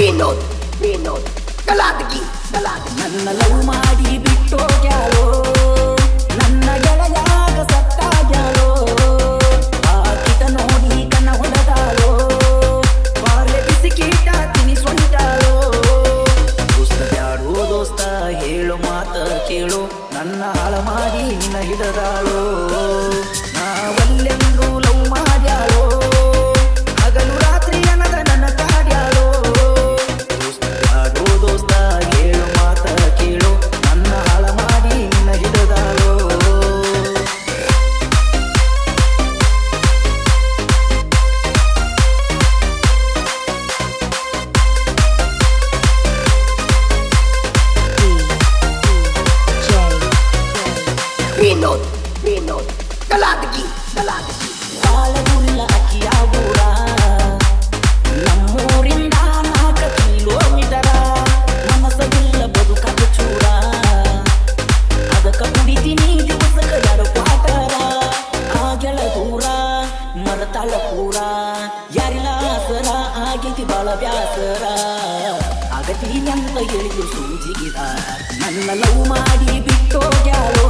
Vinod, Vinod, Galadgi, Galadgi. ನನ್ನ love ಮಾಡಿ ಬಿಟ್ಟೋಗ್ಯಾಳೋ ನನ್ನ ಗೆಳೆಯಾಗ ಸತ್ತಾಗ್ಯಾಳೋ ಆಕಿತ ನೋಡಿ ಕಣ್ಣ ಹೊಡೆದಾಳೋ ಬಾರ್ಲೆ ಬಿಸಿಕೀಟ ತಿನಿಸ್ಕೊಂಡಾಳೋ ದೋಸ್ತ ಬ್ಯಾಡೋ ದೋಸ್ತ ಹೇಳು ಮಾತ ಕೇಳು ನನ್ನ ಹಾಳ ಮಾಡಿ ನಿನ್ನ ಹಿಡದಾಳೋ ನಾವಲ್ಲೆಂದು ಲವ್ ಮಾಡ್ಯಾಳೋ ಹಗಲು ರಾತ್ರಿ ಅನ್ನದ ನನ್ನ ಕಾಡ್ಯಾಳೋ ದೋಸ್ತ ಬ್ಯಾಡೋ ದೋಸ್ತ ಹೇಳು ಮಾತ ಕೇಳು ನನ್ನ ಹಾಳ ಮಾಡಿ ನಿನ್ನ ಹಿಡದಾಳೋ Vinod, Vinod, Galadgi, Galadgi. ಬಾಳಗುಲ್ಲ ಅಕ್ಕಿಯ ಊರ ನಮ್ಮೂರಿಂದ 4 ಕಿಲೋಮೀಟರ ಮನಸ್ಸವಿಲ್ಲ ಬದುಕಾಗ ಚೂರ ಅದಕ್ಕ ಕುಡಿತೀನಿ ದಿವಸಕ್ಕ 2 ಕ್ವಾಟರ ಆಗೆಳ ದೂರ ಮರತಾಳ ಪೂರ ಯಾರಿಲ್ಲ ಆಸರ ಆಗೈತಿ ಬಾಳ ಬ್ಯಾಸರ ಆಗತಿ ಅಂತ ಹೇಳಿದ್ರು ಸೂಜಿಗಿದ ನನ್ನ ಲವ್ ಮಾಡಿ ಬಿಟ್ಟೋಗ್ಯಾಳೋ